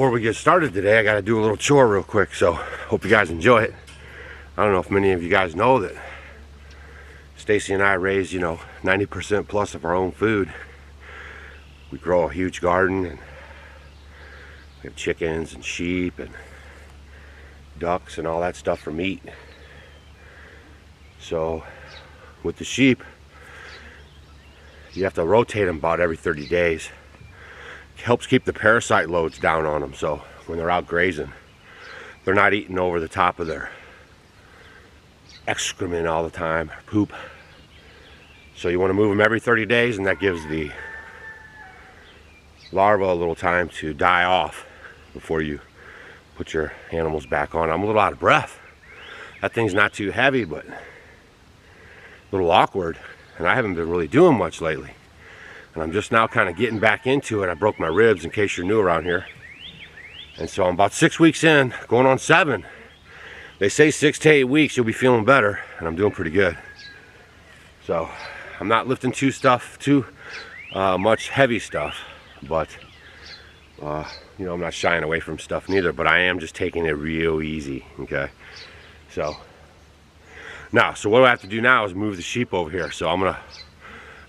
before we get started today, I got to do a little chore real quick, so hope you guys enjoy it. I don't know if many of you guys know that Stacy and I raise, 90% plus of our own food. We grow a huge garden, and we have chickens and sheep and ducks and all that stuff for meat. So with the sheep, you have to rotate them about every 30 days. It helps keep the parasite loads down on them, so when they're out grazing, they're not eating over the top of their excrement all the time, poop. So you want to move them every 30 days, and that gives the larva a little time to die off before you put your animals back on. I'm a little out of breath. That thing's not too heavy, but a little awkward, and I haven't been really doing much lately. And I'm just now kind of getting back into it. I broke my ribs, in case you're new around here. And so I'm about 6 weeks in, going on 7. They say 6 to 8 weeks you'll be feeling better, and I'm doing pretty good. So I'm not lifting too much heavy stuff, but I'm not shying away from stuff neither, but I am just taking it real easy, okay? So what I have to do now is move the sheep over here. So I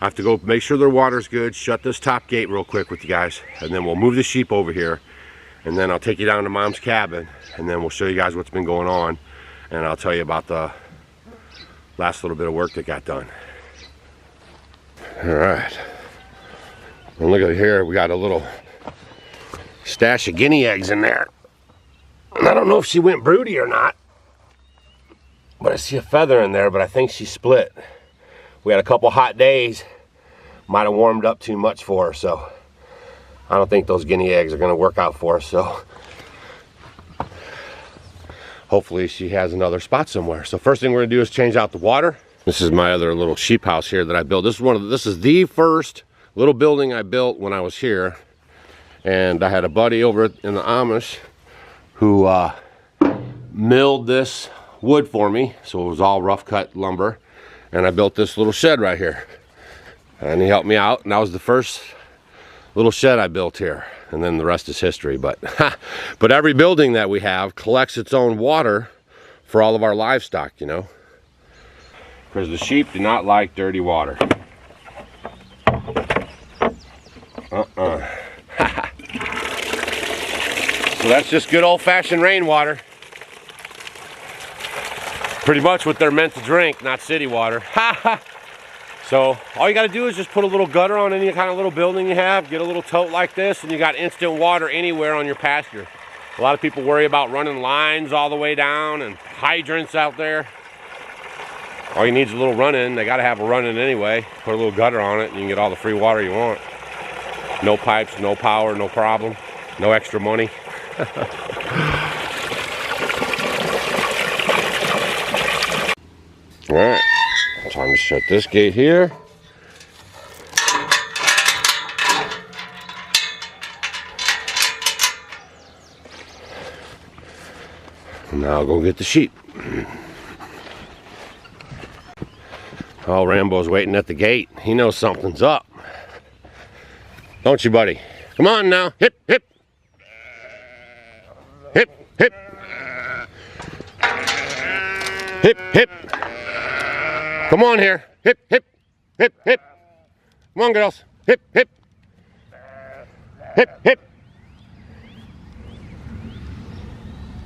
have to go make sure their water's good, shut this top gate real quick with you guys, and then we'll move the sheep over here, and then I'll take you down to Mom's cabin, and then we'll show you guys what's been going on, and I'll tell you about the last little bit of work that got done. All right, and look at here, we got a little stash of guinea eggs in there. And I don't know if she went broody or not, but I see a feather in there, but I think she split. We had a couple hot days, might have warmed up too much for her, so I don't think those guinea eggs are going to work out for us. So hopefully she has another spot somewhere. So first thing we're going to do is change out the water. This is my other little sheep house here that I built. This is the first little building I built when I was here, and I had a buddy over in the Amish who milled this wood for me, so it was all rough cut lumber. And I built this little shed right here, and he helped me out, and that was the first little shed I built here, and then the rest is history. But but every building that we have collects its own water for all of our livestock, because the sheep do not like dirty water. So that's just good old-fashioned rainwater. Pretty much what they're meant to drink, not city water. So all you got to do is just put a little gutter on any kind of little building you have, get a little tote like this, and you got instant water anywhere on your pasture. A lot of people worry about running lines all the way down and hydrants out there. All you need is a little run-in. They got to have a run-in anyway. Put a little gutter on it, and you can get all the free water you want. No pipes, no power, no problem. No extra money. All right, time to shut this gate here. Now I'll go get the sheep. Oh, Rambo's waiting at the gate. He knows something's up. Don't you, buddy? Come on now. Hip, hip. Hip, hip. Hip, hip. Come on here. Hip, hip, hip, hip. Come on, girls. Hip, hip. Hip, hip.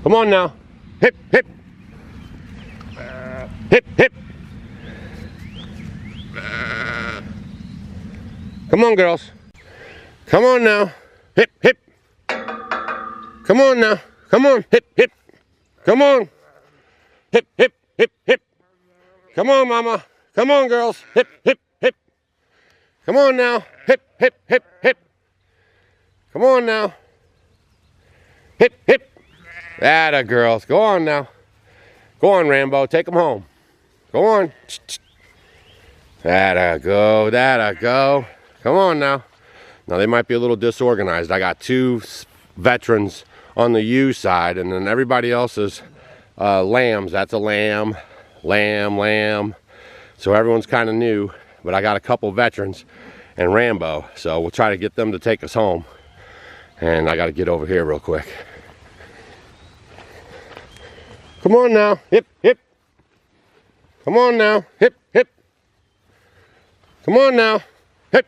Come on now. Hip, hip. Hip, hip. Come on, girls. Come on now. Hip, hip. Come on now. Come on. Hip, hip. Come on. Hip, hip, hip, hip. Come on, mama. Come on, girls. Hip, hip, hip. Come on now. Hip, hip, hip, hip. Come on now. Hip, hip. Atta girls. Go on now. Go on, Rambo. Take them home. Go on. Atta go. Atta go. Come on now. Now they might be a little disorganized. I got 2 veterans on the ewe side, and then everybody else is lambs. That's a lamb. Lamb. So everyone's kind of new, but I got a couple veterans and Rambo, so we'll try to get them to take us home. And I got to get over here real quick. Come on now, hip, hip. Come on now, hip, hip. Come on now, hip.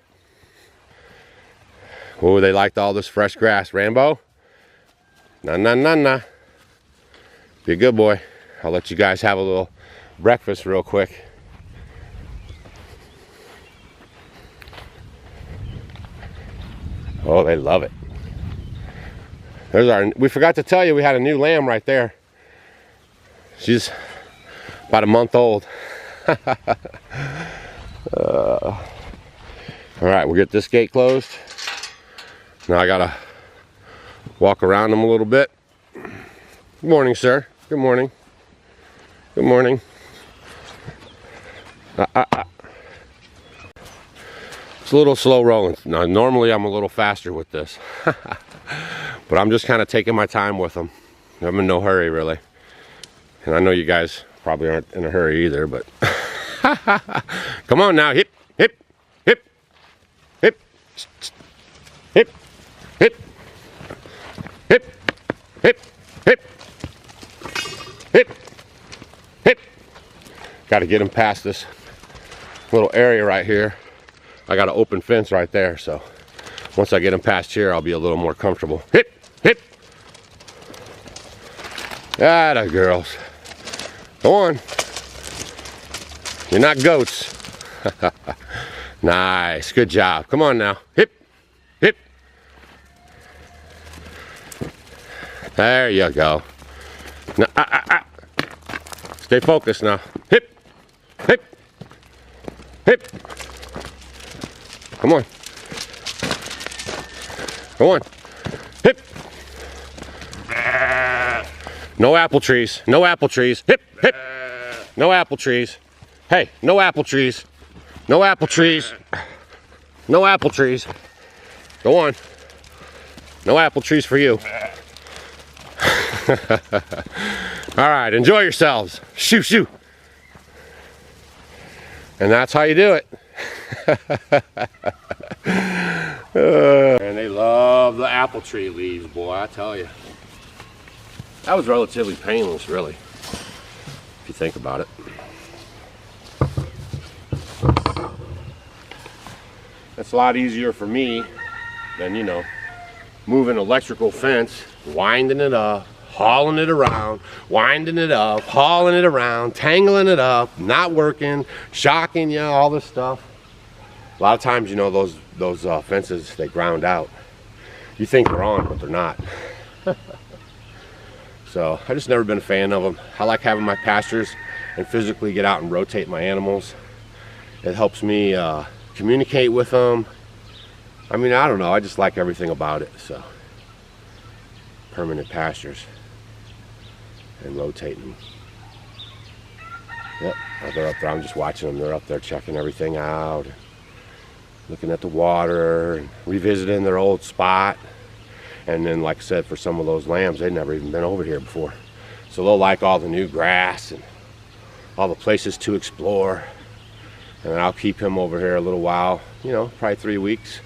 Oh, they liked all this fresh grass, Rambo. Nah, nah, nah, nah. Be a good boy. I'll let you guys have a little breakfast real quick. Oh, they love it. There's our, we forgot to tell you we had a new lamb right there. She's about a month old. All right, we'll get this gate closed. Now I gotta walk around them a little bit. Good morning, sir. Good morning. Good morning. It's a little slow rolling. Now, normally I'm a little faster with this. But I'm just kind of taking my time with them. I'm in no hurry, really. And I know you guys probably aren't in a hurry either, but... Come on now, hip, hip, hip, hip, hip, hip, hip, hip, hip, hip, hip. Got to get them past this little area right here. I got an open fence right there, so once I get them past here, I'll be a little more comfortable. Hip, hip. Atta girls. Go on. You're not goats. Nice, good job. Come on now. Hip, hip. There you go. Now, Stay focused now. Hip, hip, hip. Come on. Come on. Hip. No apple trees. No apple trees. Hip, hip. No apple trees. Hey, no apple trees. No apple trees. No apple trees. Go on. No apple trees for you. All right, enjoy yourselves. Shoo, shoo. And that's how you do it. And they love the apple tree leaves, boy, I tell you. That was relatively painless, really, if you think about it. It's a lot easier for me than, you know, moving electrical fence, winding it up, hauling it around, winding it up, hauling it around, tangling it up, not working, shocking you, all this stuff. A lot of times, you know, those fences, they ground out. You think they're on, but they're not. So I just never been a fan of them. I like having my pastures and physically get out and rotate my animals. It helps me communicate with them. I mean, I don't know, I just like everything about it. So permanent pastures and rotating them. Yep, they're up there. I'm just watching them. They're up there checking everything out, looking at the water and revisiting their old spot. And then, like I said, for some of those lambs, they'd never even been over here before, so they'll like all the new grass and all the places to explore. And I'll keep him over here a little while, you know, probably 3 weeks,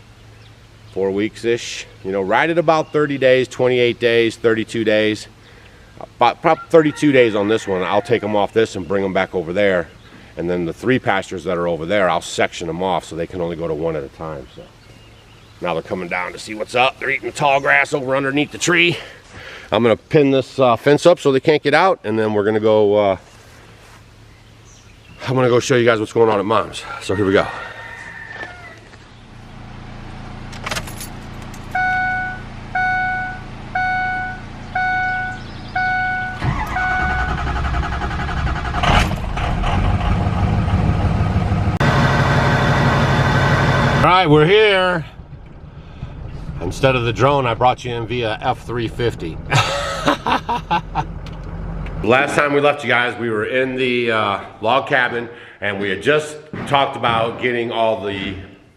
4 weeks ish, you know, right at about 30 days, 28 days, 32 days, about probably 32 days on this one. I'll take them off this and bring them back over there. And then the 3 pastures that are over there, I'll section them off so they can only go to 1 at a time. So now they're coming down to see what's up. They're eating the tall grass over underneath the tree. I'm gonna pin this fence up so they can't get out, and then we're gonna go, I'm gonna go show you guys what's going on at Mom's. So here we go. All right, we're here. Instead of the drone, I brought you in via F-350. Last time we left you guys, we were in the log cabin, and we had just talked about getting all the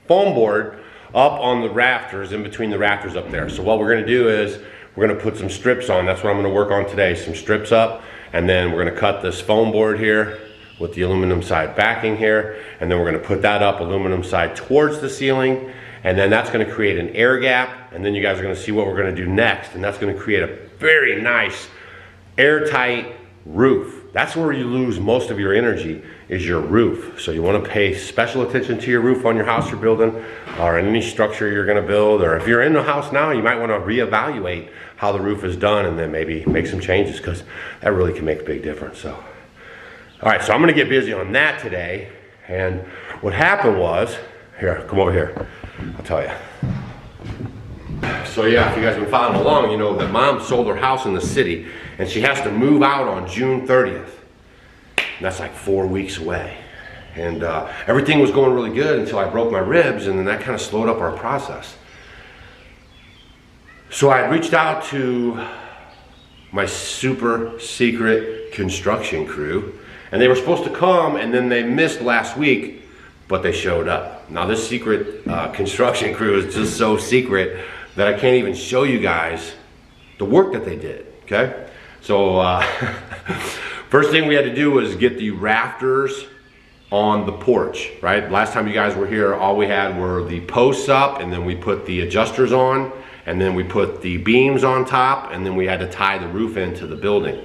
foam board up on the rafters, in between the rafters up there. So what we're gonna do is we're gonna put some strips on. That's what I'm gonna work on today, some strips up, and then we're gonna cut this foam board here with the aluminum side backing here, and then we're gonna put that up aluminum side towards the ceiling, And then that's gonna create an air gap, and then you guys are gonna see what we're gonna do next, and that's gonna create a very nice, airtight roof. That's where you lose most of your energy, is your roof. So you wanna pay special attention to your roof on your house you're building, or any structure you're gonna build, or if you're in the house now, you might wanna reevaluate how the roof is done and then maybe make some changes, because that really can make a big difference. So, all right, so I'm gonna get busy on that today. And what happened was, here, come over here, I'll tell you. So yeah, if you guys have been following along, you know that Mom sold her house in the city and she has to move out on June 30th. And that's like 4 weeks away. And everything was going really good until I broke my ribs, and then that kind of slowed up our process. So I reached out to my super secret construction crew, and they were supposed to come, and then they missed last week, but they showed up. Now this secret construction crew is just so secret that I can't even show you guys the work that they did, okay? So first thing we had to do was get the rafters on the porch, right? Last time you guys were here, all we had were the posts up, and then we put the adjusters on, and then we put the beams on top, and then we had to tie the roof into the building.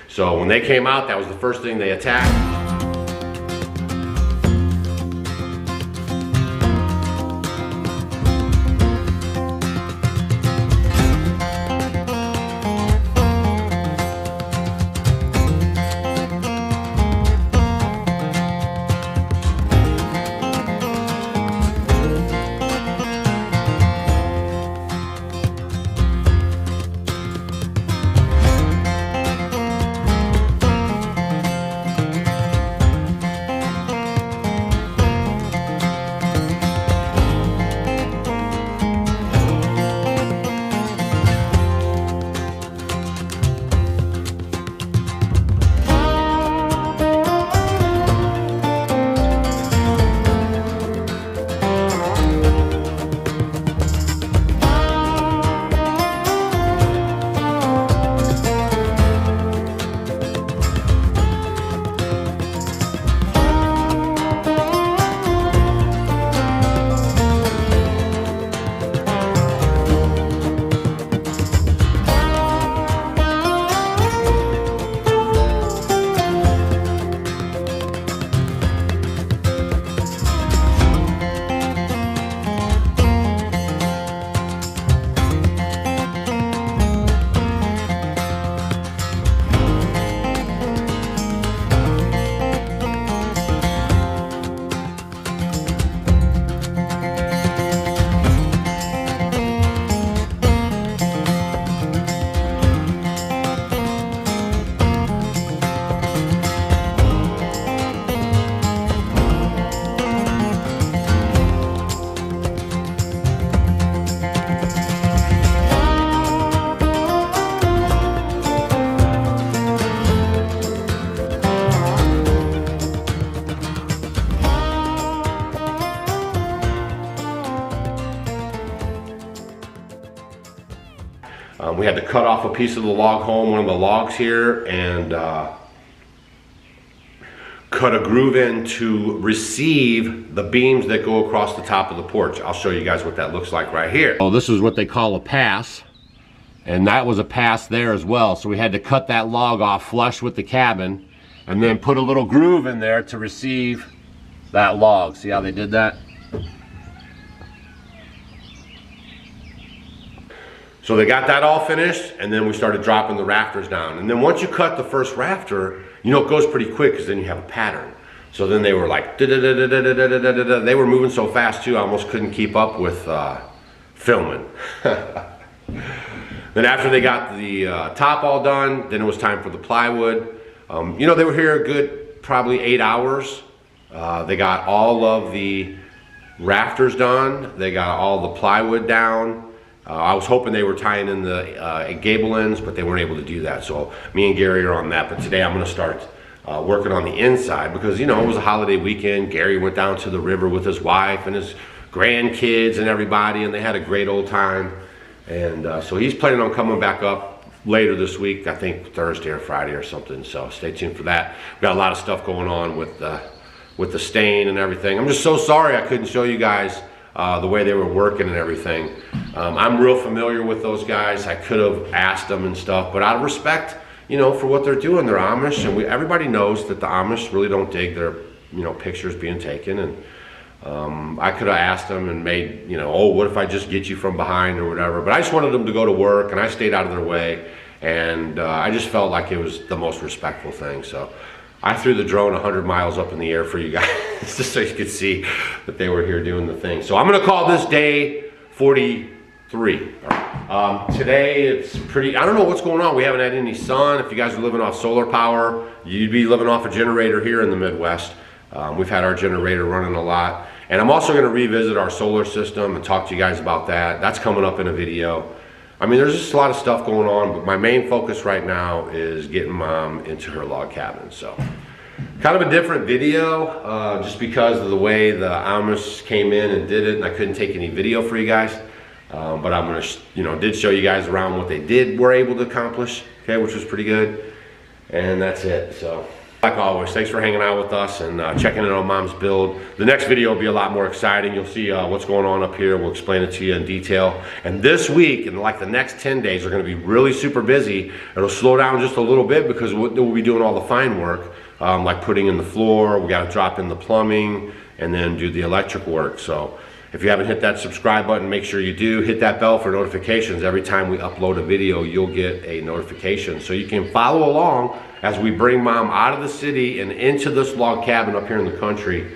So when they came out, that was the first thing they attacked. We had to cut off a piece of the log home, one of the logs here, and cut a groove in to receive the beams that go across the top of the porch. I'll show you guys what that looks like right here. Oh, this is what they call a pass, and that was a pass there as well. So we had to cut that log off flush with the cabin and then put a little groove in there to receive that log. See how they did that? So they got that all finished, and then we started dropping the rafters down. And then once you cut the first rafter, you know, it goes pretty quick because then you have a pattern. So then they were like, da-da-da-da-da-da-da-da-da. They were moving so fast too, I almost couldn't keep up with filming. Then after they got the top all done, then it was time for the plywood. You know, they were here a good probably 8 hours. They got all of the rafters done. They got all the plywood down. I was hoping they were tying in the gable ends, but they weren't able to do that. So me and Gary are on that. But today I'm going to start working on the inside because, you know, it was a holiday weekend. Gary went down to the river with his wife and his grandkids and everybody, and they had a great old time. And so he's planning on coming back up later this week, I think Thursday or Friday or something. So stay tuned for that. We've got a lot of stuff going on with the stain and everything. I'm just so sorry I couldn't show you guys the way they were working and everything. I'm real familiar with those guys. I could have asked them and stuff, but out of respect, you know, for what they're doing, they're Amish, and everybody knows that the Amish really don't dig their, you know, pictures being taken. And I could have asked them and made, you know, oh, what if I just get you from behind or whatever. But I just wanted them to go to work, and I stayed out of their way. And I just felt like it was the most respectful thing. So I threw the drone 100 miles up in the air for you guys, just so you could see that they were here doing the thing. So I'm gonna call this day 43. Today it's pretty, I don't know what's going on. We haven't had any sun. If you guys are living off solar power, you'd be living off a generator here in the Midwest. We've had our generator running a lot. And I'm also gonna revisit our solar system and talk to you guys about that. That's coming up in a video. I mean, there's just a lot of stuff going on, but my main focus right now is getting Mom into her log cabin. So kind of a different video, just because of the way the Amish came in and did it, and I couldn't take any video for you guys. But I'm gonna, you know, did show you guys around what they were able to accomplish, okay, which was pretty good. And that's it. So like always, thanks for hanging out with us and checking in on Mom's build. The next video will be a lot more exciting. You'll see what's going on up here. We'll explain it to you in detail. And this week, and like the next 10 days, are gonna be really super busy. It'll slow down just a little bit because we'll be doing all the fine work, like putting in the floor. We gotta drop in the plumbing and then do the electric work. So if you haven't hit that subscribe button, make sure you do. Hit that bell for notifications. Every time we upload a video, you'll get a notification. So you can follow along as we bring Mom out of the city and into this log cabin up here in the country.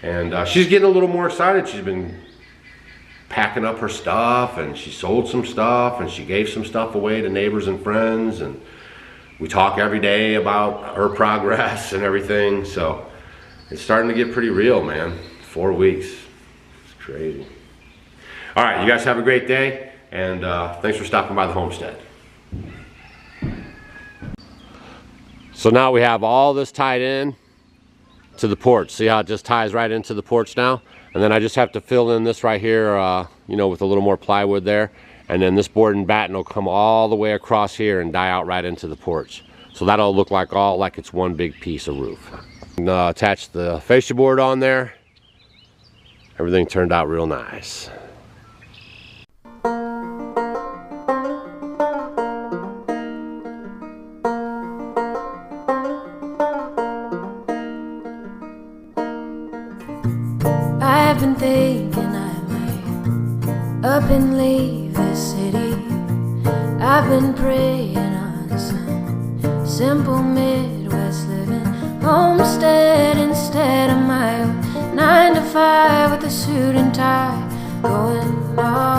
And she's getting a little more excited. She's been packing up her stuff, and she sold some stuff, and she gave some stuff away to neighbors and friends. And we talk every day about her progress and everything. So it's starting to get pretty real, man. 4 weeks. Crazy. All right, you guys have a great day, and thanks for stopping by the homestead. So now we have all this tied in to the porch. See how it just ties right into the porch now? And then I just have to fill in this right here, you know, with a little more plywood there. And then this board and batten will come all the way across here and die out right into the porch. So that'll look like it's one big piece of roof. And, attach the fascia board on there. Everything turned out real nice. I've been thinking I might up and leave the city. I've been praying on some simple Midwest living, homestead instead of my own 9 to 5 with a suit and tie, going all